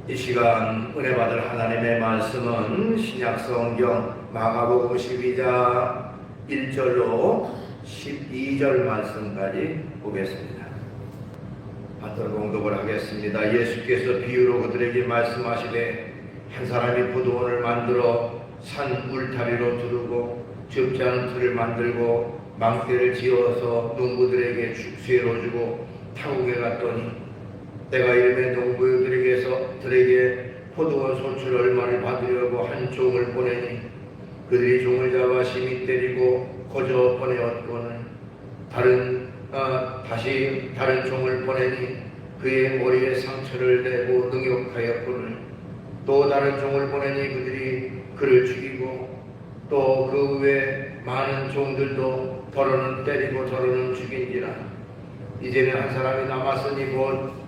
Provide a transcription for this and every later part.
이 시간 은혜 받을 하나님의 말씀은 신약성경 마가복음 12장 1절로 12절 말씀까지 보겠습니다. 받들어 공독을 하겠습니다. 예수께서 비유로 그들에게 말씀하시되 한 사람이 포도원을 만들어 산 울타리로 두르고 좁지 않은 틀을 만들고 망대를 지어서 농부들에게 숙세로 주고 타국에 갔더니 때가 이름에 농부들에게 포도원 소출 얼마를 받으려고 한 종을 보내니 그들이 종을 잡아 심히 때리고 거저 보내었거늘 다시 다른 종을 보내니 그의 머리에 상처를 내고 능욕하였거늘 또 다른 종을 보내니 그들이 그를 죽이고 또 그 외 많은 종들도 더러는 때리고 더러는 죽인지라. 이제는 한 사람이 남았으니 곧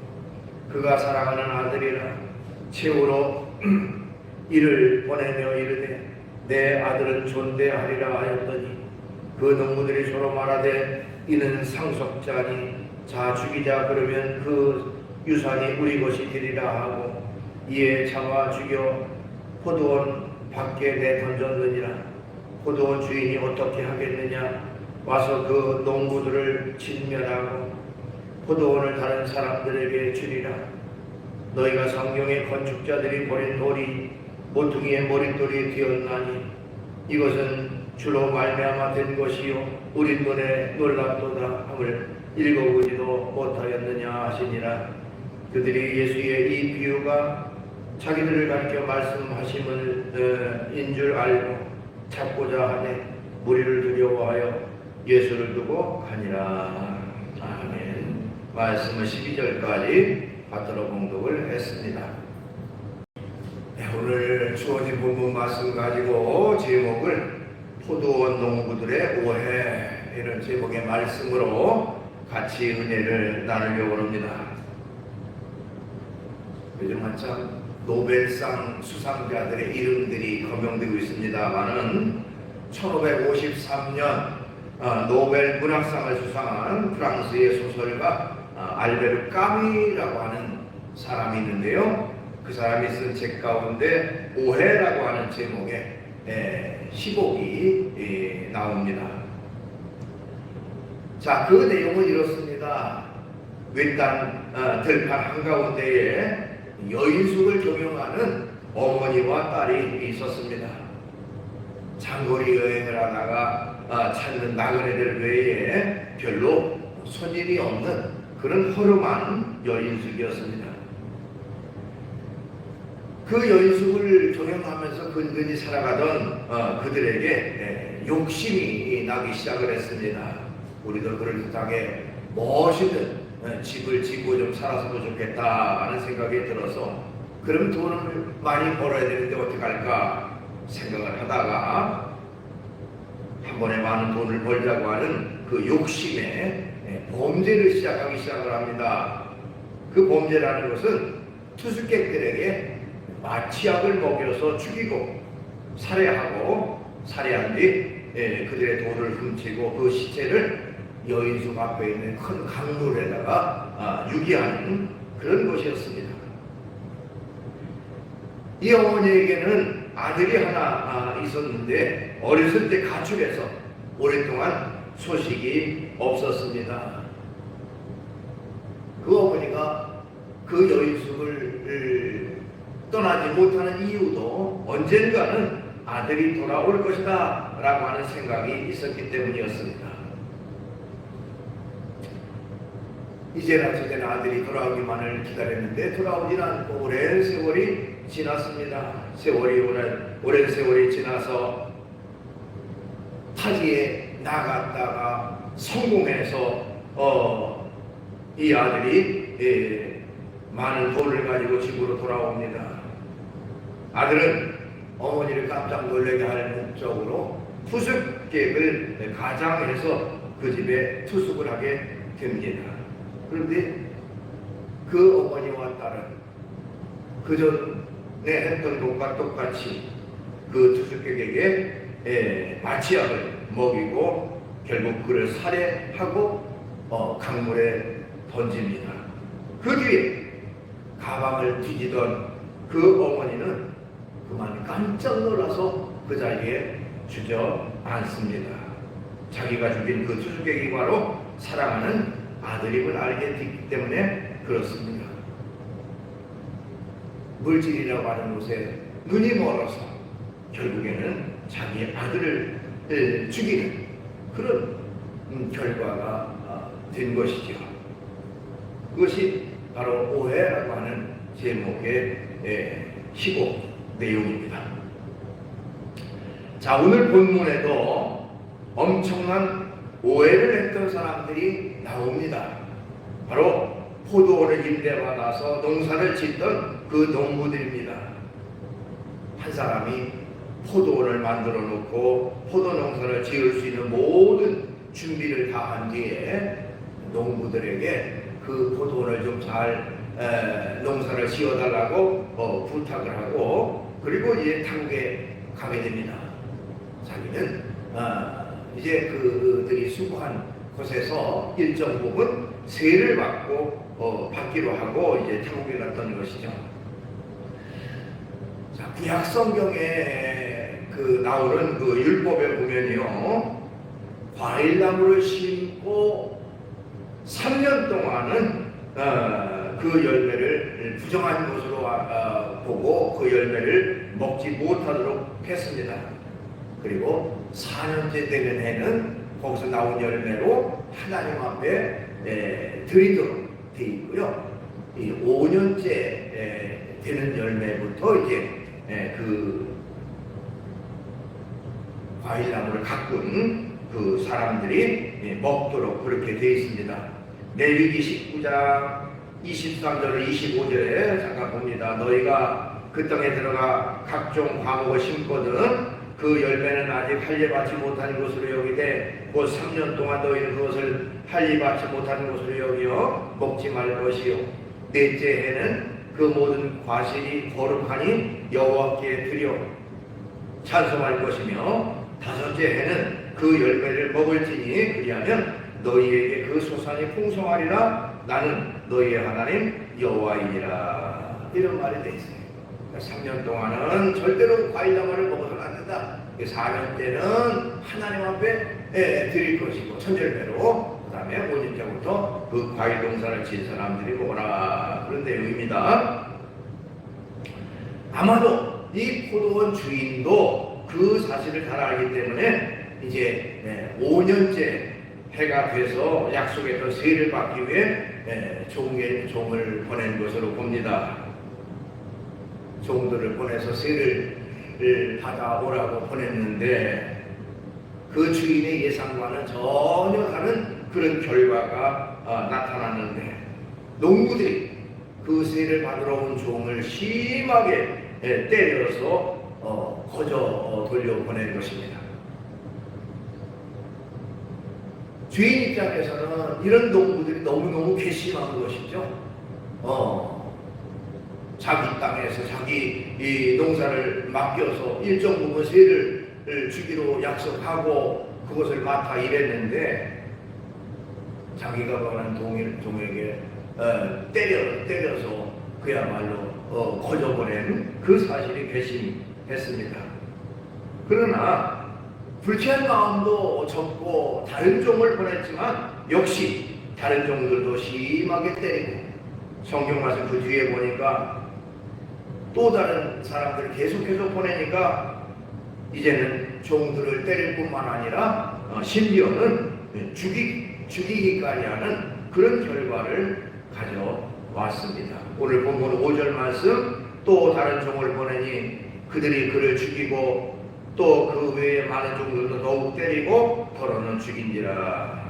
그가 사랑하는 아들이라. 채우러 이를 보내며 이르되 내 아들은 존대하리라 하였더니 그 농부들이 서로 말하되 이는 상속자니 자 죽이자. 그러면 그 유산이 우리 것이 되리라 하고 이에 잡아 죽여 포도원 밖에 내던졌느니라. 포도원 주인이 어떻게 하겠느냐. 와서 그 농부들을 진멸하고 포도원을 다른 사람들에게 주리라. 너희가 성경의 건축자들이 버린 돌이 모퉁이의 머릿돌이 되었나니 이것은 주로 말미암아 된 것이요 우리 눈에 놀랍도다 함을 읽어보지도 못하였느냐 하시니라. 그들이 예수의 이 비유가 자기들을 가리켜 말씀하심을 인 줄 알고 찾고자 하되 무리를 두려워하여 예수를 두고 가니라. 아멘. 말씀은 12절까지 받들어 공독을 했습니다. 오늘 주어진 본문 말씀 가지고 제목을 포도원 농부들의 오해, 이런 제목의 말씀으로 같이 은혜를 나누려고 합니다. 요즘 한참 노벨상 수상자들의 이름들이 거명되고 있습니다만은 1553년 노벨 문학상을 수상한 프랑스의 소설가 알베르 까미라고 하는 사람이 있는데요. 그 사람이 쓴 책 가운데 오해라고 하는 제목의 시곡이 나옵니다. 자, 그 내용은 이렇습니다. 외딴 들판 한가운데에 여인숙을 경영하는 어머니와 딸이 있었습니다. 장거리 여행을 하다가 찾는 나그네들 외에 별로 손님이 없는 그런 허름한 여인숙이었습니다. 그 여인숙을 경영하면서 근근히 살아가던 그들에게 욕심이 나기 시작을 했습니다. 우리도 그럴듯하게 멋있는 집을 짓고 좀 살았으면 좋겠다 하는 생각이 들어서 그럼 돈을 많이 벌어야 되는데 어떻게 할까 생각을 하다가 한 번에 많은 돈을 벌자고 하는 그 욕심에 범죄를 시작을 합니다. 그 범죄라는 것은 투숙객들에게 마취약을 먹여서 죽이고 살해하고 살해한 뒤 그들의 돈을 훔치고 그 시체를 여인숙 앞에 있는 큰 강물에다가 유기하는 그런 것이었습니다. 이 어머니에게는 아들이 하나 있었는데 어렸을 때 가출해서 오랫동안 소식이 없었습니다. 그 어머니가 그 여인숙을 떠나지 못하는 이유도 언젠가는 아들이 돌아올 것이다 라고 하는 생각이 있었기 때문이었습니다. 이제나 저제나 아들이 돌아오기만을 기다렸는데 돌아오진 않고 오랜 세월이 지났습니다. 오랜 세월이 지나서 타지에 나갔다가 성공해서 이 아들이 많은 돈을 가지고 집으로 돌아옵니다. 아들은 어머니를 깜짝 놀라게 할 목적으로 투숙객을 가장해서 그 집에 투숙을 하게 됩니다. 그런데 그 어머니와 딸은 그 전에 했던 것과 똑같이 그 투숙객에게 마취약을 먹이고 결국 그를 살해하고 강물에 던집니다. 그 뒤에 가방을 뒤지던 그 어머니는 그만 깜짝 놀라서 그 자리에 주저앉습니다. 자기가 죽인 그 수수께끼가 바로 사랑하는 아들임을 알게 됐기 때문에 그렇습니다. 물질이라고 하는 곳에 눈이 멀어서 결국에는 자기 아들을 죽이는 그런 결과가 된 것이죠. 그것이 바로 오해라고 하는 제목의 시곡 내용입니다. 자, 오늘 본문에도 엄청난 오해를 했던 사람들이 나옵니다. 바로 포도원을 임대받아서 농사를 짓던 그 농부들입니다. 한 사람이 포도원을 만들어 놓고 포도 농사를 지을 수 있는 모든 준비를 다 한 뒤에 농부들에게 그 포도원을 좀 잘 농사를 지어달라고 부탁을 하고, 그리고 이제 타국에 가게 됩니다. 자기는 이제 그들이 수고한 곳에서 일정 부분 세를 받기로 하고 이제 타국에 갔던 것이죠. 자, 구약 성경에 나오는 그 율법에 보면요, 과일나무를 심고 3년 동안은 그 열매를 부정한 것으로 보고 그 열매를 먹지 못하도록 했습니다. 그리고 4년째 되는 해는 거기서 나온 열매로 하나님 앞에 드리도록 되어 있고요. 이 5년째 되는 열매부터 이제 그 과일나무를 가꾼 그 사람들이 먹도록 그렇게 되어 있습니다. 레위기 19장 23절 25절에 잠깐 봅니다. 너희가 그 땅에 들어가 각종 과목을 심거든 그 열매는 아직 할례받지 못한 것으로 여기되 곧 3년 동안 너희는 그것을 할례받지 못하는 것으로 여겨 먹지 말 것이요, 넷째 해는 그 모든 과실이 거룩하니 여호와께 드려 찬송할 것이며, 다섯째 해는 그 열매를 먹을지니 그리하면 너희에게 그 소산이 풍성하리라. 나는 너희의 하나님 여호와이니라. 이런 말이 되어 있어요. 3년 동안은 절대로 과일나무를 먹어서는 안 된다. 4년 때는 하나님 앞에 드릴 것이고 천절매로, 그 다음에 5년째부터 그 과일 농사를 지은 사람들이 먹어라. 그런 내용입니다. 아마도 이 포도원 주인도 그 사실을 잘 알기 때문에 이제 5년째 해가 돼서 약속했던 세를 받기 위해 종을 보낸 것으로 봅니다. 종들을 보내서 세를 받아오라고 보냈는데 그 주인의 예상과는 전혀 다른 그런 결과가 나타났는데, 농부들이 그 세를 받으러 온 종을 심하게 때려서 거저 돌려보낸 것입니다. 주인 입장에서는 이런 농부들이 너무너무 괘씸한 것이죠. 자기 땅에서 자기 이 농사를 맡겨서 일정 부분 세를 주기로 약속하고 그것을 맡아 일했는데, 자기가 원하는 종에게 때려서 그야말로 거저보낸 그 사실이 괘씸했습니다. 그러나 불쾌한 마음도 접고 다른 종을 보냈지만 역시 다른 종들도 심하게 때리고, 성경 말씀 그 뒤에 보니까 또 다른 사람들을 계속해서 보내니까 이제는 종들을 때릴 뿐만 아니라 심지어는 죽이기까지 하는 그런 결과를 가져왔습니다. 오늘 본문 5절 말씀, 또 다른 종을 보내니 그들이 그를 죽이고 또 그 외에 많은 종들도 더욱 때리고 더러는 죽인지라.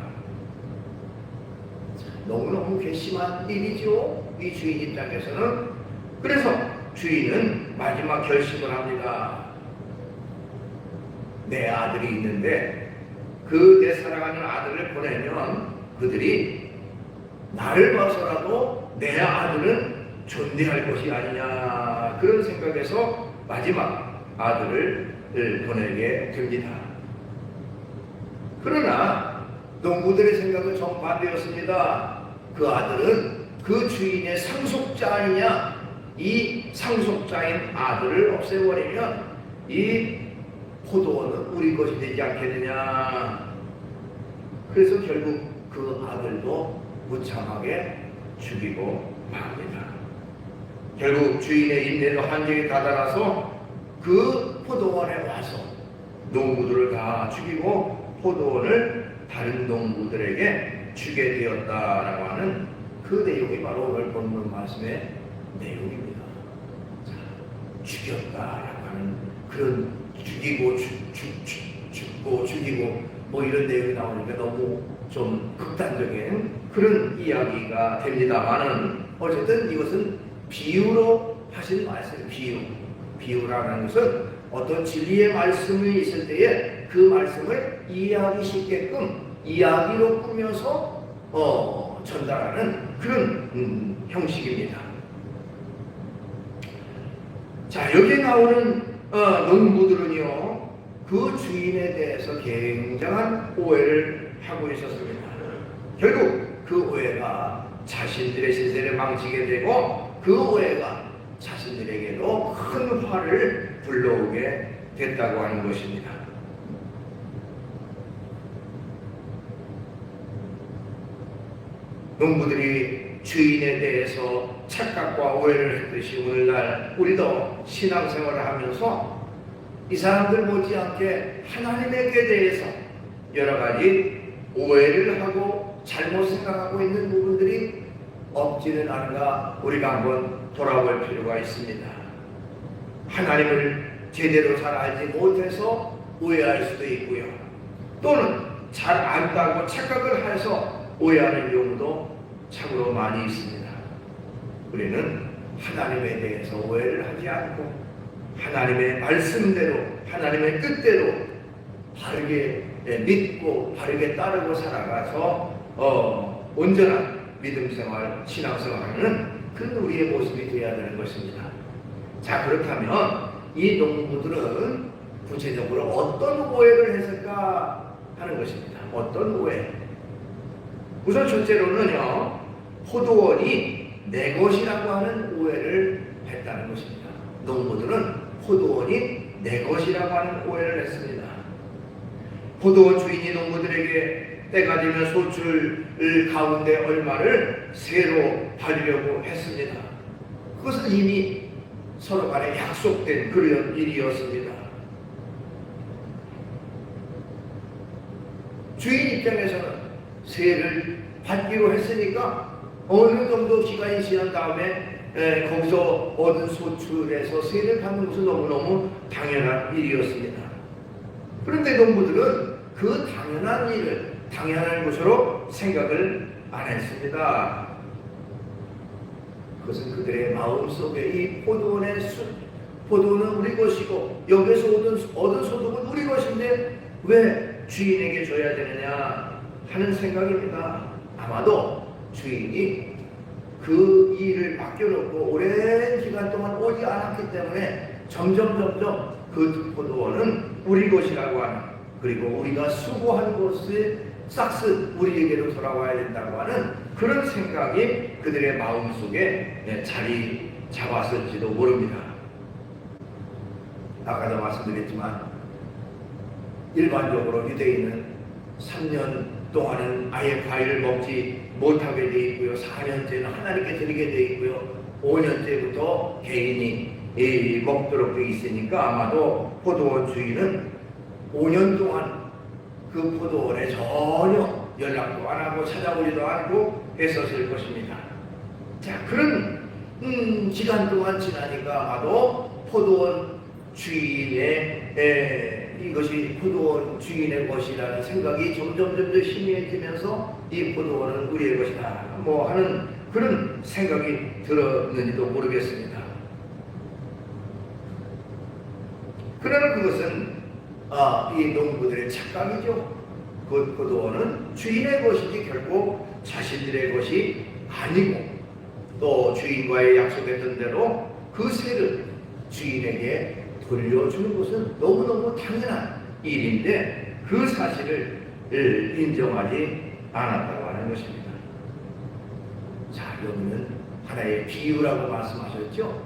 너무너무 괘씸한 일이죠, 이 주인 입장에서는. 그래서 주인은 마지막 결심을 합니다. 내 아들이 있는데 그 내 사랑하는 아들을 보내면 그들이 나를 봐서라도 내 아들은 존대할 것이 아니냐, 그런 생각에서 마지막 아들을 보내게 됩니다. 그러나 농부들의 생각은 정반대였습니다. 그 아들은 그 주인의 상속자 아니냐, 이 상속자인 아들을 없애버리면 이 포도원은 우리 것이 되지 않겠느냐. 그래서 결국 그 아들도 무참하게 죽이고 맙니다. 결국 주인의 인내도 한계에 다다라서 그 포도원에 와서 농부들을 다 죽이고 포도원을 다른 농부들에게 주게 되었다라고 하는 그 내용이 바로 오늘 본문 말씀의 내용입니다. 자, 죽였다라고 하는 그런 죽이고 죽고 죽이고 뭐 이런 내용이 나오니까 너무 좀 극단적인 그런 이야기가 됩니다만은 어쨌든 이것은 비유로 하신 말씀, 비유라는 것은 어떤 진리의 말씀이 있을 때에 그 말씀을 이해하기 쉽게끔 이야기로 꾸며서 전달하는 그런 형식입니다. 자, 여기에 나오는 농부들은요, 그 주인에 대해서 굉장한 오해를 하고 있었습니다. 결국 그 오해가 자신들의 신세를 망치게 되고 그 오해가 자신들에게도 큰 화를 불러오게 됐다고 하는 것입니다. 농부들이 주인에 대해서 착각과 오해를 했듯이 오늘날 우리도 신앙생활을 하면서 이 사람들 못지않게 하나님에게 대해서 여러 가지 오해를 하고 잘못 생각하고 있는 부분들이 없지는 않은가 우리가 한번 돌아볼 필요가 있습니다. 하나님을 제대로 잘 알지 못해서 오해할 수도 있고요. 또는 잘 안다고 착각을 해서 오해하는 경우도 참으로 많이 있습니다. 우리는 하나님에 대해서 오해를 하지 않고 하나님의 말씀대로 하나님의 뜻대로 바르게 믿고 바르게 따르고 살아가서 온전한 믿음생활, 신앙생활하는 그런 우리의 모습이 되어야 되는 것입니다. 자, 그렇다면 이 농부들은 구체적으로 어떤 오해를 했을까 하는 것입니다. 어떤 오해? 우선 첫째로는요, 포도원이 내 것이라고 하는 오해를 했다는 것입니다. 농부들은 포도원이 내 것이라고 하는 오해를 했습니다. 포도원 주인이 농부들에게 때가 되면 소출 가운데 얼마를 새로 받으려고 했습니다. 그것은 이미 서로 간에 약속된 그런 일이었습니다. 주인 입장에서는 새를 받기로 했으니까 어느 정도 기간이 지난 다음에 거기서 얻은 소출에서 새를 받는 것은 너무너무 당연한 일이었습니다. 그런데 농부들은 그 당연한 일을 당연한 것으로 생각을 안 했습니다. 그것은 그들의 마음속에 이 포도원의 포도는 우리 것이고 여기서 얻은 소득은 우리 것인데 왜 주인에게 줘야 되느냐 하는 생각입니다. 아마도 주인이 그 일을 맡겨놓고 오랜 기간 동안 오지 않았기 때문에 점점 그 포도원은 우리 것이라고 하는, 그리고 우리가 수고한 것을 싹쓸 우리에게로 돌아와야 된다고 하는 그런 생각이 그들의 마음속에 자리 잡았을지도 모릅니다. 아까도 말씀드렸지만 일반적으로 유대인은 3년 동안은 아예 과일을 먹지 못하게 돼 있고요. 4년째는 하나님께 드리게 돼 있고요. 5년째부터 개인이 먹도록 돼 있으니까 아마도 포도원 주인은 5년 동안 그 포도원에 전혀 연락도 안 하고 찾아오지도 않고 했었을 것입니다. 자, 그런 기간 동안 지나니까 아마도 포도원 주인의 이것이 포도원 주인의 것이라는 생각이 점점 희미해지면서 이 포도원은 우리의 것이다 뭐 하는 그런 생각이 들었는지도 모르겠습니다. 그러나 그것은 이 농부들의 착각이죠. 그 포도원은 주인의 것이지 결국 자신들의 것이 아니고 또 주인과의 약속했던 대로 그 새를 주인에게 돌려주는 것은 너무너무 당연한 일인데 그 사실을 인정하지 않았다고 하는 것입니다. 자, 여기는 하나의 비유라고 말씀하셨죠.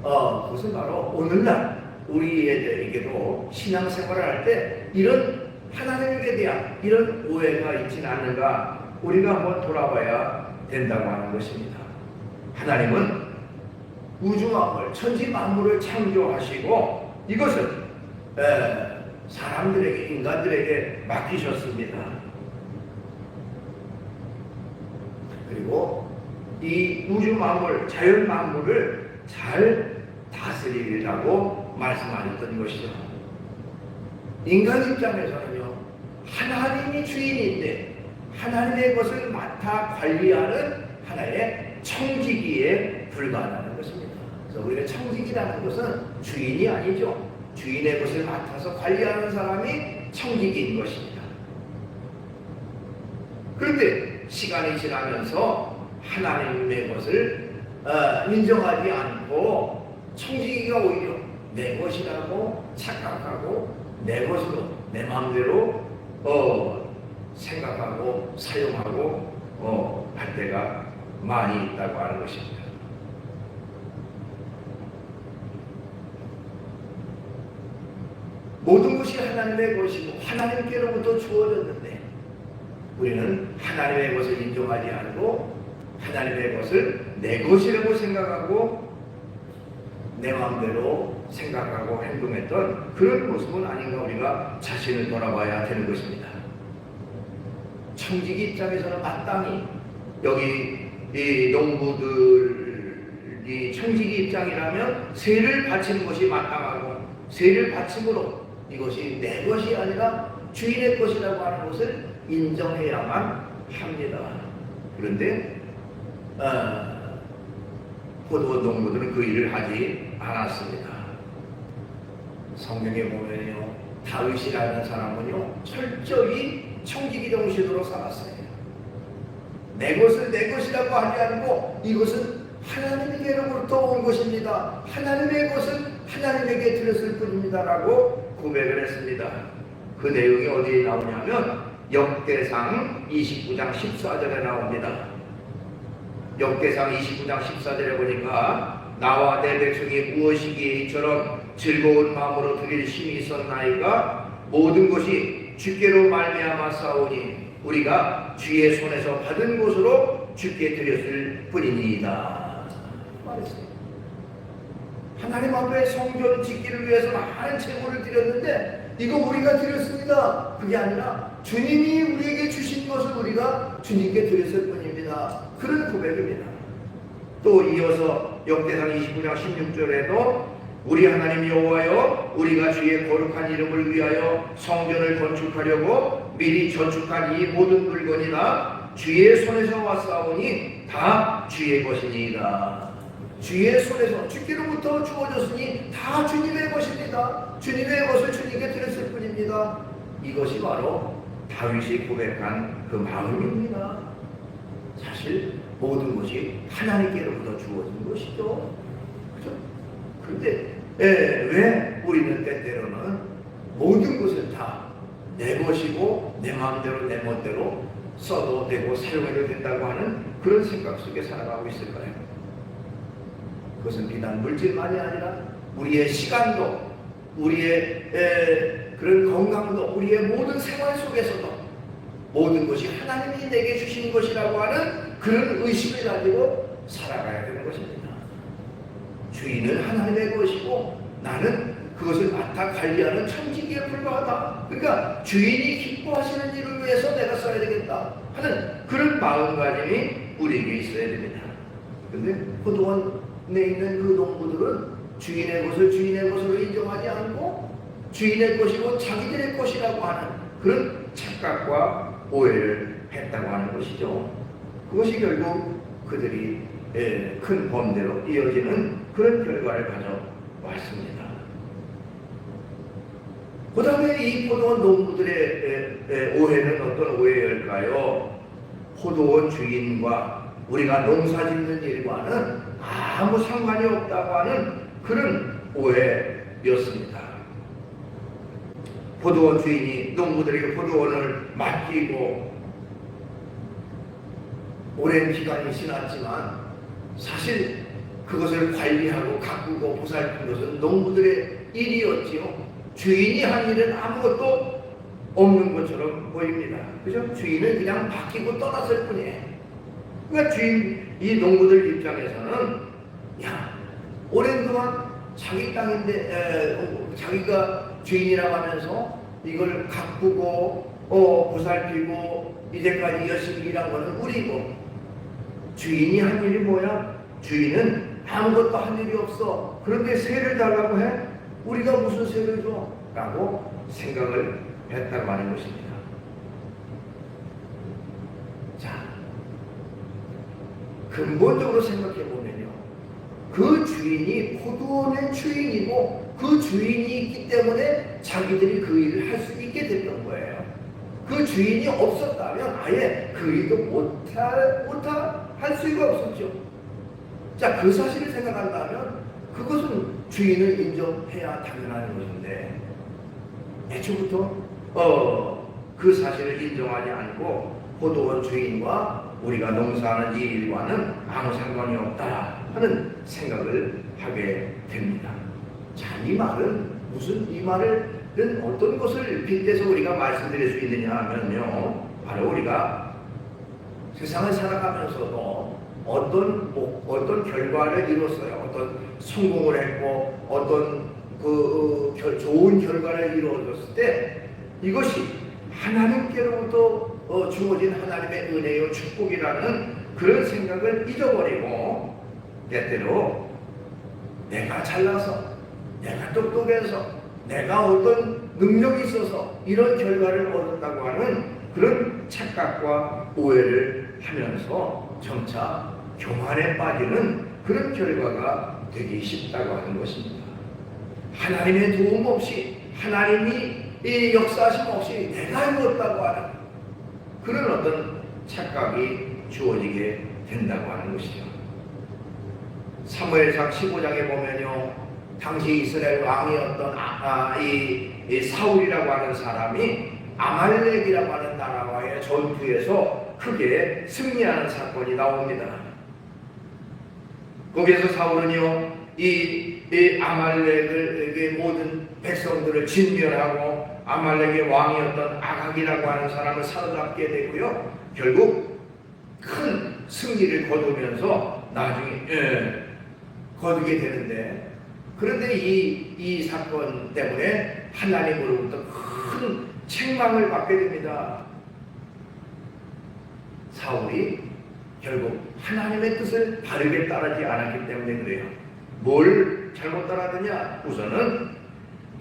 그것은 바로 오늘날 우리에게도 신앙생활을 할 때 이런 하나님에 대한 이런 오해가 있지는 않는가 우리가 한번 돌아봐야 된다고 하는 것입니다. 하나님은 우주 만물, 천지 만물을 창조하시고 이것을 사람들에게, 인간들에게 맡기셨습니다. 그리고 이 우주 만물, 자연 만물을 잘 다스리라고 말씀하셨던 것이죠. 인간 입장에서는요, 하나님이 주인인데 하나님의 것을 맡아 관리하는 하나의 청지기에 불과하다는 것입니다. 그래서 우리가 청지기라는 것은 주인이 아니죠. 주인의 것을 맡아서 관리하는 사람이 청지기인 것입니다. 그런데 시간이 지나면서 하나님의 것을 인정하지 않고 청지기가 오히려 내 것이라고 착각하고 내 것으로 내 마음대로 생각하고 사용하고 할 때가 많이 있다고 하는 것입니다. 모든 것이 하나님의 것이고 하나님께로부터 주어졌는데 우리는 하나님의 것을 인정하지 않고 하나님의 것을 내 것이라고 생각하고 내 마음대로 생각하고 행동했던 그런 모습은 아닌가 우리가 자신을 돌아봐야 되는 것입니다. 청지기 입장에서는 마땅히 여기 이 농부들이 청지기 입장이라면 세를 바치는 것이 마땅하고 세를 바침으로 이것이 내 것이 아니라 주인의 것이라고 하는 것을 인정해야만 합니다. 그런데 포도원 농부들은 그 일을 하지 않았습니다. 성경에 보면요, 다윗이라는 사람은요 철저히 청지기 정신으로 살았어요. 내 것을 내 것이라고 하지 않고 이것은 하나님께로부터 온 것입니다. 하나님의 것은 하나님에게 드렸을 뿐입니다라고 고백을 했습니다. 그 내용이 어디에 나오냐면 역대상 29장 14절에 나옵니다. 역대상 29장 14절에 보니까 나와 내 백성이 무엇이기에 이처럼 즐거운 마음으로 드릴 힘이 있었나이까 모든 것이 주께로 말미암아 싸우니 우리가 주의 손에서 받은 것으로 주께 드렸을 뿐이니이다 말했어요. 하나님 앞에 성전 짓기를 위해서 많은 재물을 드렸는데 이거 우리가 드렸습니다. 그게 아니라 주님이 우리에게 주신 것을 우리가 주님께 드렸을 뿐입니다. 그런 고백입니다. 또 이어서 역대상 29장 16절에도 우리 하나님 여호와여 우리가 주의 거룩한 이름을 위하여 성전을 건축하려고 미리 저축한 이 모든 물건이나 주의 손에서 왔사오니 다 주의 것이니이다. 주의 손에서 주께로부터 주어졌으니 다 주님의 것입니다. 주님의 것을 주님께 드렸을 뿐입니다. 이것이 바로 다윗이 고백한 그 마음입니다. 사실 모든 것이 하나님께로부터 주어진 것이죠. 그렇죠? 그런데 왜 우리는 때때로는 모든 것을 다 내 것이고 내 마음대로 내 멋대로 써도 되고 사용해도 된다고 하는 그런 생각 속에 살아가고 있을까요? 그것은 비단 물질만이 아니라 우리의 시간도 우리의 그런 건강도 우리의 모든 생활 속에서도 모든 것이 하나님이 내게 주신 것이라고 하는 그런 의식을 가지고 살아가야 되는 것입니다. 주인은 하나님의 것이고 나는 그것을 맡아 관리하는 청지기에 불과하다. 그러니까 주인이 기뻐하시는 일을 위해서 내가 써야 되겠다 하는 그런 마음가짐이 우리에게 있어야 됩니다. 그런데 포도원에 있는 그 농부들은 주인의 것을 주인의 것으로 인정하지 않고 주인의 것이고 자기들의 것이라고 하는 그런 착각과 오해를 했다고 하는 것이죠. 그것이 결국 그들이 큰 범죄로 이어지는 그런 결과를 가져왔습니다. 그 다음에 이 포도원 농부들의 오해는 어떤 오해일까요? 포도원 주인과 우리가 농사 짓는 일과는 아무 상관이 없다고 하는 그런 오해였습니다. 포도원 주인이 농부들에게 포도원을 맡기고 오랜 기간이 지났지만 사실 그것을 관리하고 가꾸고 보살피는 것은 농부들의 일이었지요. 주인이 한 일은 아무것도 없는 것처럼 보입니다. 그죠? 주인은 그냥 바뀌고 떠났을 뿐이에요. 그러니까 이 농부들 입장에서는 야, 오랜 동안 자기 땅인데 자기가 주인이라고 하면서 이걸 가꾸고 보살피고 이제까지 열심히 일한 거는 우리고, 주인이 한 일이 뭐야? 주인은 아무것도 한 일이 없어. 그런데 세를 달라고 해? 우리가 무슨 세를 줘? 라고 생각을 했다고 하는 것입니다. 자, 근본적으로 생각해 보면요, 그 주인이 포도원의 주인이고 그 주인이 있기 때문에 자기들이 그 일을 할 수 있게 됐던 거예요. 그 주인이 없었다면 아예 그 일도 할 수가 없었죠. 자, 그 사실을 생각한다면 그것은 주인을 인정해야 당연한 것인데, 애초부터 그 사실을 인정하지 않고 포도원 주인과 우리가 농사하는 이 일과는 아무 상관이 없다 하는 생각을 하게 됩니다. 자, 이 말은 이 말은 어떤 것을 빗대서 우리가 말씀드릴 수 있느냐 하면요, 바로 우리가 세상을 살아가면서도 어떤 결과를 이뤘어요. 어떤 성공을 했고 어떤 좋은 결과를 이루어졌을 때 이것이 하나님께로부터 주어진 하나님의 은혜요 축복이라는 그런 생각을 잊어버리고, 때때로 내가 잘나서, 내가 똑똑해서, 내가 어떤 능력이 있어서 이런 결과를 얻었다고 하는 그런 착각과 오해를 하면서 점차 교만에 빠지는 그런 결과가 되기 쉽다고 하는 것입니다. 하나님의 도움 없이, 하나님이 역사하심 없이 내가 이뤘다고 하는 그런 어떤 착각이 주어지게 된다고 하는 것이죠. 사무엘상 15장에 보면요, 당시 이스라엘 왕이었던 이 사울이라고 하는 사람이 아말렉이라고 하는 나라와의 전투에서 크게 승리하는 사건이 나옵니다. 거기에서 사울은요, 이 아말렉의 모든 백성들을 진멸하고 아말렉의 왕이었던 아각이라고 하는 사람을 사로잡게 되고요, 결국 큰 승리를 거두면서 나중에 거두게 되는데, 그런데 이 사건 때문에 하나님으로부터 큰 책망을 받게 됩니다. 사울이 결국 하나님의 뜻을 바르게 따르지 않았기 때문에 그래요. 뭘 잘못 따랐느냐? 우선은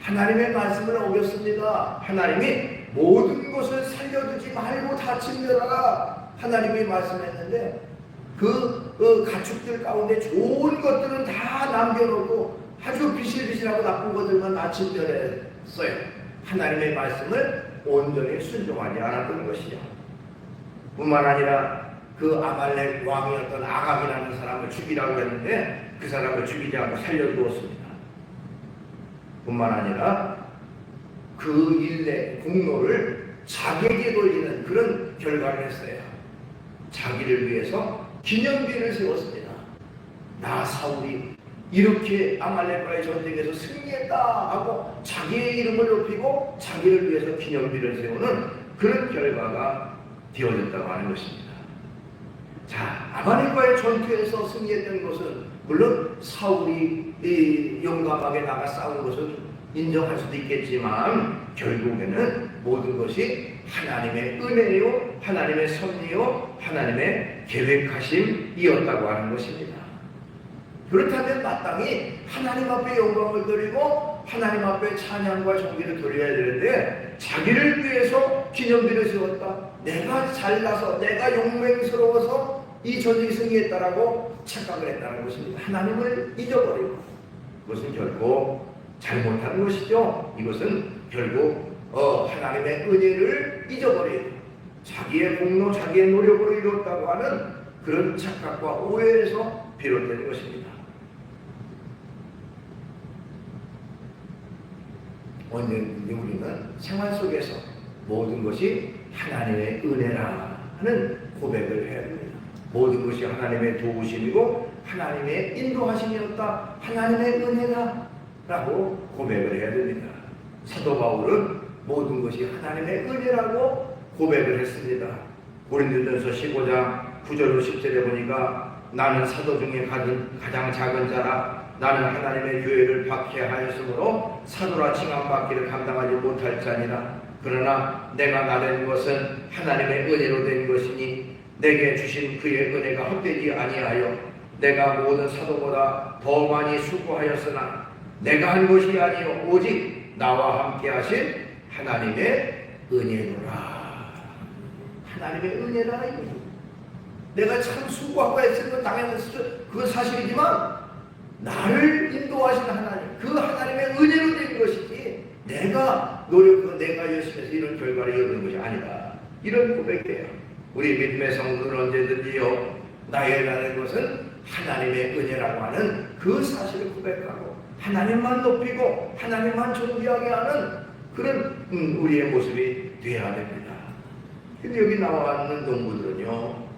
하나님의 말씀을 어겼습니다. 하나님이 모든 것을 살려두지 말고 다 진멸하라, 하나님이 말씀했는데 그 가축들 가운데 좋은 것들은 다 남겨놓고 아주 비실비실하고 나쁜 것들만 다 진멸했어요. 하나님의 말씀을 온전히 순종하지 않았던 것이죠. 뿐만 아니라 그 아말렉 왕이었던 아각이라는 사람을 죽이라고 했는데 그 사람을 죽이지 않고 살려두었습니다. 뿐만 아니라 그 일의 공로를 자기에게 돌리는 그런 결과를 했어요. 자기를 위해서 기념비를 세웠습니다. 나 사울이 이렇게 아말렉과의 전쟁에서 승리했다 하고 자기의 이름을 높이고 자기를 위해서 기념비를 세우는 그런 결과가 되어졌다고 하는 것입니다. 자, 아말렉과의 전투에서 승리했던 것은 물론 사울이 용감하게 나가 싸운 것은 인정할 수도 있겠지만 결국에는 모든 것이 하나님의 은혜요, 하나님의 섭리요, 하나님의 계획하심이었다고 하는 것입니다. 그렇다면 마땅히 하나님 앞에 영광을 드리고 하나님 앞에 찬양과 존귀를 드려야 되는데 자기를 위해서 기념비를 세웠다, 내가 잘나서 내가 용맹스러워서 이 전쟁이 승리했다라고 착각을 했다는 것입니다. 하나님을 잊어버리고, 그것은 결코 잘못한 것이죠. 이것은 결국 하나님의 은혜를 잊어버리고 자기의 공로, 자기의 노력으로 이뤘다고 하는 그런 착각과 오해에서 비롯된 것입니다. 언제든지 우리는 생활 속에서 모든 것이 하나님의 은혜라 하는 고백을 해야 됩니다. 모든 것이 하나님의 도우심이고 하나님의 인도하심이었다, 하나님의 은혜다 라고 고백을 해야 됩니다. 사도 바울은 모든 것이 하나님의 은혜라고 고백을 했습니다. 고린도전서 15장 9절로 10절에 보니까 나는 사도 중에 가장 작은 자라 나는 하나님의 교회를 박해하였으므로 사도라 칭함받기를 감당하지 못할 자니라. 그러나 내가 나된 것은 하나님의 은혜로 된 것이니 내게 주신 그의 은혜가 헛되지 아니하여 내가 모든 사도보다 더 많이 수고하였으나 내가 한 것이 아니요 오직 나와 함께 하신 하나님의 은혜로라. 하나님의 은혜라. 내가 참 수고하고 했을 건 당연한 그건 사실이지만 나를 인도하신 하나님, 그 하나님의 은혜로 된 것이지 내가 노력하고 내가 열심히 해서 이런 결과를 이루는 것이 아니라, 이런 고백이에요. 우리 믿음의 성도는 언제든지요, 나의 나는 것은 하나님의 은혜라고 하는 그 사실을 고백하고 하나님만 높이고 하나님만 존귀하게 하는 그런 우리의 모습이 되어야 됩니다. 근데 여기 나와 있는 농부들은요,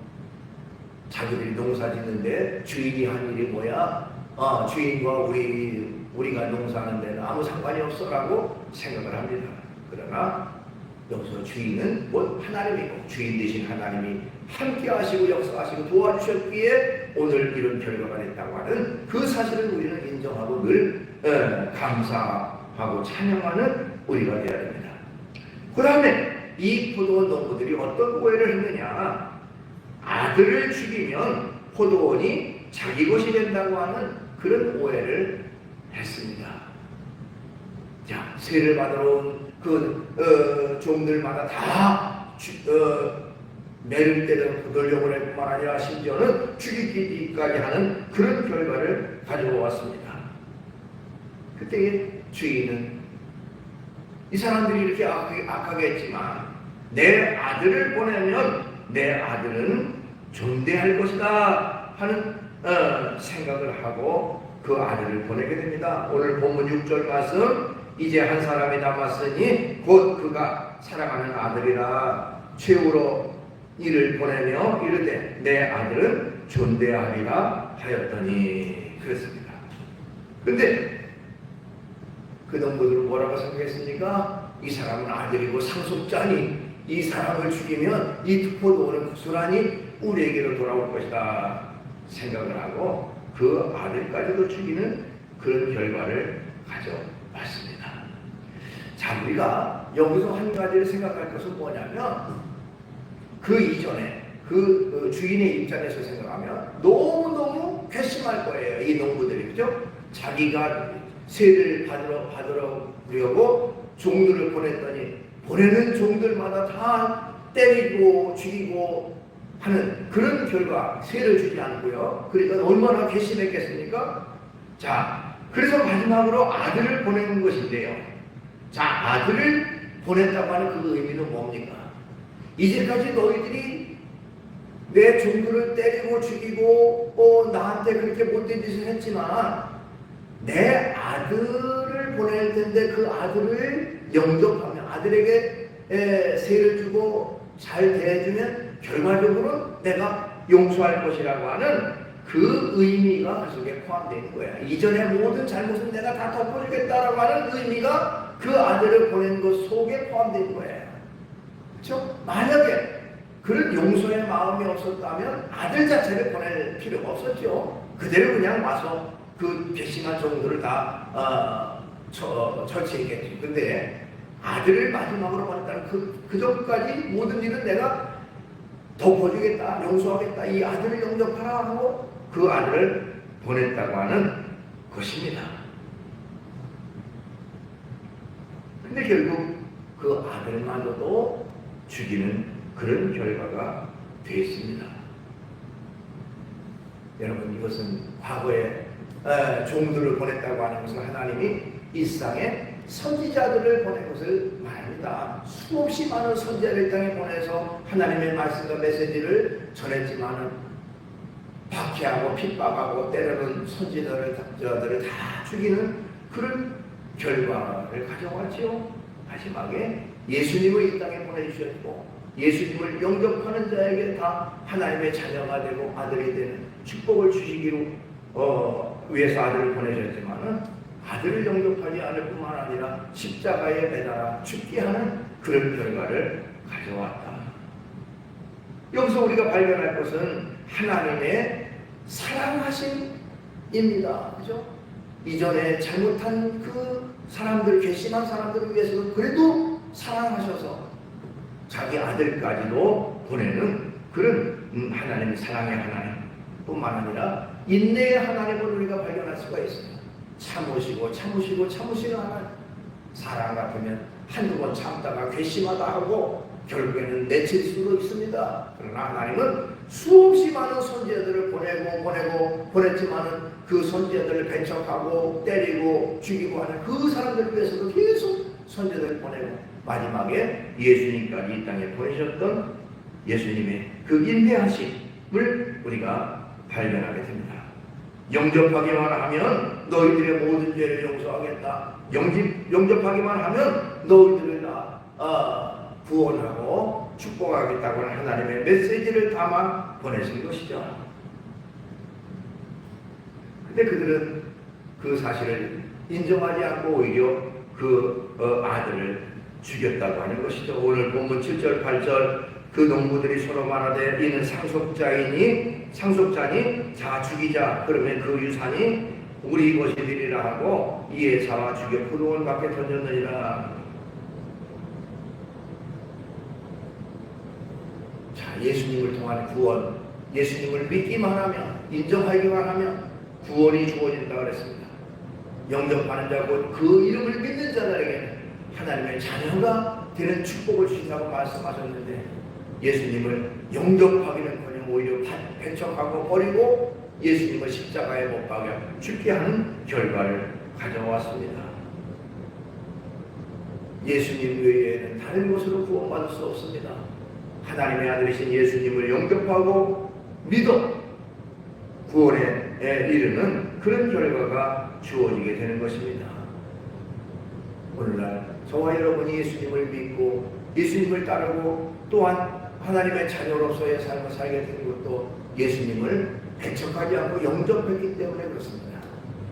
자기들이 농사 짓는데 주인이 한 일이 뭐야? 주인과 우리가 농사하는 데는 아무 상관이 없어라고 생각을 합니다. 그러나 여기서 주인은 곧 하나님이고 주인 되신 하나님이 함께 하시고 역사하시고 도와주셨기에 오늘 이런 결과가 됐다고 하는 그 사실을 우리는 인정하고 늘 감사하고 찬양하는 우리가 되어야 됩니다. 그 다음에 이 포도원 농부들이 어떤 오해를 했느냐, 아들을 죽이면 포도원이 자기 것이 된다고 하는 그런 오해를 했습니다. 자, 세를 받으러 온 그 종들마다 다 매를 때려 놀려고 할 뿐만 아니라 심지어는 죽이기까지 하는 그런 결과를 가져왔습니다. 그때 주인은 이 사람들이 이렇게 악하게 했지만 내 아들을 보내면 내 아들은 존대할 것이다 하는 생각을 하고 그 아들을 보내게 됩니다. 오늘 본문 6절 말씀, 이제 한 사람이 남았으니 곧 그가 사랑하는 아들이라 최후로 이를 보내며 이르되 내 아들은 존대하리라 하였더니 그랬습니다. 근데 그 농부들은 뭐라고 생각했습니까? 이 사람은 아들이고 상속자니 이 사람을 죽이면 이 포도원은 고스란히 우리에게로 돌아올 것이다 생각을 하고 그 아들까지도 죽이는 그런 결과를 가져왔습니다. 자, 우리가 여기서 한 가지를 생각할 것은 뭐냐면, 그 이전에 그 주인의 입장에서 생각하면 너무너무 괘씸할 거예요. 이 농부들이, 그죠? 자기가 세를 받으려고 종들을 보냈더니 보내는 종들마다 다 때리고 죽이고 하는 그런 결과, 세를 주지 않고요. 그러니까 얼마나 괘씸했겠습니까? 자, 그래서 마지막으로 아들을 보내는 것인데요. 자, 아들을 보냈다고 하는 그 의미는 뭡니까? 이제까지 너희들이 내 종들을 때리고 죽이고 나한테 그렇게 못된 짓을 했지만 내 아들을 보낼 텐데 그 아들을 영접하면, 아들에게 세를 주고 잘 대해주면 결과적으로 내가 용서할 것이라고 하는 그 의미가 그 속에 포함되어 있는 거야. 이전의 모든 잘못은 내가 다 덮어주겠다라고 하는 의미가 그 아들을 보낸 것 속에 포함되어 있는 거예요. 그렇죠? 만약에 그런 용서의 마음이 없었다면 아들 자체를 보낼 필요가 없었죠. 그대로 그냥 와서 그 괘씸한 종들을 다 처치했겠죠. 근데 아들을 마지막으로 보냈다는 그 전까지 모든 일은 내가 덮어주겠다, 용서하겠다, 이 아들을 영접하라 하고 그 아들을 보냈다고 하는 것입니다. 근데 결국 그 아들마저도 죽이는 그런 결과가 되었습니다. 여러분, 이것은 과거에 종들을 보냈다고 하는 것은 하나님이 일상에 선지자들을 보낸 것을 말합니다. 수없이 많은 선지자를 이 땅에 보내서 하나님의 말씀과 메시지를 전했지만은 박해하고 핍박하고 때로는 선지자들을 다 죽이는 그런 결과를 가져왔지요. 마지막에 예수님을 이 땅에 보내주셨고 예수님을 영접하는 자에게 다 하나님의 자녀가 되고 아들이 되는 축복을 주시기로 위해서 아들을 보내셨지만은 아들을 영접하지 않을 뿐만 아니라 십자가에 매달아 죽게 하는 그런 결과를 가져왔다. 여기서 우리가 발견할 것은 하나님의 사랑하심입니다. 그죠? 이전에 잘못한 그 사람들, 괘씸한 사람들을 위해서도 그래도 사랑하셔서 자기 아들까지도 보내는 그런 하나님의 사랑의 하나님 뿐만 아니라 인내의 하나님을 우리가 발견할 수가 있어요. 참으시고 하나님. 사랑 같으면 한두 번 참다가 괘씸하다 하고 결국에는 내칠 수도 있습니다. 그러나 하나님은 수없이 많은 선지자들을 보냈지만은 그 선지자들을 배척하고 때리고 죽이고 하는 그 사람들 위해서도 계속 선지자들을 보내고 마지막에 예수님까지 이 땅에 보내셨던 예수님의 그 인내하심을 우리가 발견하게 됩니다. 영접하기만 하면 너희들의 모든 죄를 용서하겠다. 영접하기만 하면 너희들을 다 구원하고 축복하겠다고 하는 하나님의 메시지를 담아 보내신 것이죠. 근데 그들은 그 사실을 인정하지 않고 오히려 그 아들을 죽였다고 하는 것이죠. 오늘 본문 7절 8절 그 농부들이 서로 말하되 이는 상속자니 자 죽이자. 그러면 그 유산이 우리 것이 되리라 하고 이에 잡아 죽여 포도원 밖에 던졌느니라. 자, 예수님을 통한 구원, 예수님을 믿기만 하면, 인정하기만 하면 구원이 주어진다 그랬습니다. 영접하는 자고 그 이름을 믿는 자들에게 하나님의 자녀가 되는 축복을 주신다고 말씀하셨는데 예수님을 영접하기는커녕 오히려 배척하고 버리고 예수님을 십자가에 못 박아 죽게 하는 결과를 가져왔습니다. 예수님 외에는 다른 것으로 구원받을 수 없습니다. 하나님의 아들이신 예수님을 영접하고 믿어 구원에 이르는 그런 결과가 주어지게 되는 것입니다. 오늘날 저와 여러분이 예수님을 믿고 예수님을 따르고 또한 하나님의 자녀로서의 삶을 살게 된 것도 예수님을 배척하지 않고 영접했기 때문에 그렇습니다.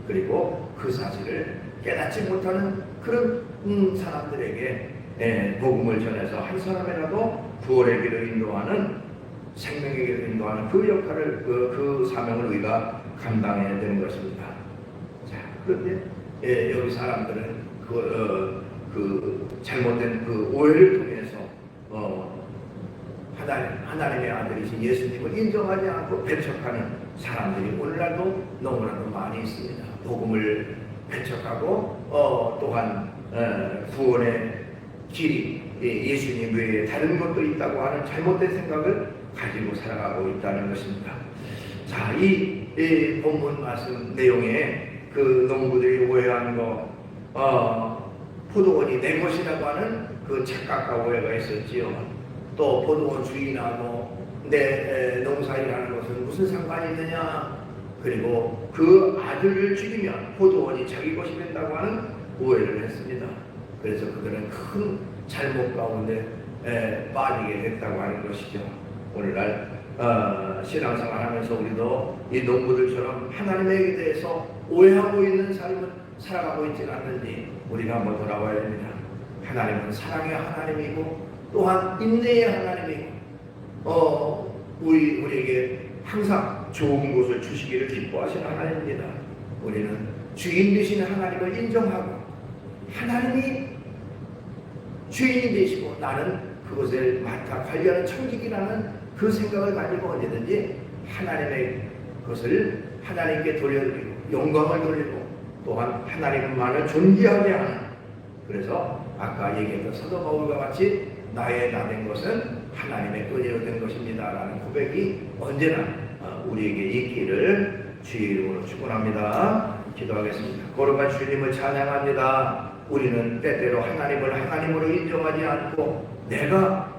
그리고 그 사실을 깨닫지 못하는 그런 사람들에게 복음을 전해서 한 사람이라도 구원의 길을 인도하는 생명의 길을 인도하는 그 역할을 그 사명을 우리가 감당해야 되는 것입니다. 자, 그런데 여기 사람들은 그 잘못된 그 오해를 통해서 하나님의 아들이신 예수님을 인정하지 않고 배척하는 사람들이 오늘날도 너무나도 많이 있습니다. 복음을 배척하고 또한 구원의 길이 예수님 외에 다른 것도 있다고 하는 잘못된 생각을 가지고 살아가고 있다는 것입니다. 자, 이 본문 말씀 내용에 그 농부들이 오해한 거 포도원이 내 것이라고 하는 그 착각과 오해가 있었지요. 또 포도원 주인하고 내 농사일하는 것은 무슨 상관이 있느냐. 그리고 그 아들을 죽이면 포도원이 자기 것이 된다고 하는 오해를 했습니다. 그래서 그들은 큰 잘못 가운데 빠지게 됐다고 하는 것이죠. 오늘날 신앙생활 하면서 우리도 이 농부들처럼 하나님에 대해서 오해하고 있는 삶을 살아가고 있지는 않는지 우리가 한번 돌아봐야 됩니다. 하나님은 사랑의 하나님이고 또한 인내의 하나님이고 우리에게 항상 좋은 것을 주시기를 기뻐하시는 하나님입니다. 우리는 주인 되시는 하나님을 인정하고 하나님이 주인이 되시고 나는 그것을 맡아 관리하는 청직이라는 그 생각을 가지고 언제든지 하나님의 것을 하나님께 돌려드리고 영광을 돌리고 또한 하나님만을 존귀하게 하는, 그래서 아까 얘기했던 사도 바울과 같이 나의 나 된 것은 하나님의 은혜로 된 것입니다 라는 고백이 언제나 우리에게 있기를 주의 이름으로 축원합니다. 기도하겠습니다. 거룩한 주님을 찬양합니다. 우리는 때때로 하나님을 하나님으로 인정하지 않고 내가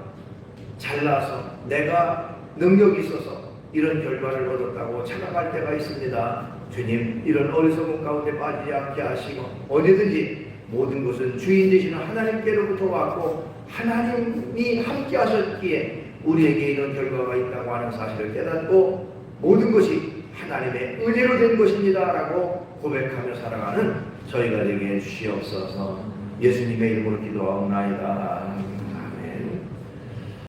잘나서 내가 능력이 있어서 이런 결과를 얻었다고 착각할 때가 있습니다. 주님, 이런 어리석은 가운데 빠지지 않게 하시고 어디든지 모든 것은 주인 되시는 하나님께로부터 왔고 하나님이 함께 하셨기에 우리에게 이런 결과가 있다고 하는 사실을 깨닫고 모든 것이 하나님의 은혜로 된 것입니다라고 고백하며 살아가는 저희가 되게 해주시옵소서. 예수님의 이름으로 기도하옵나이다.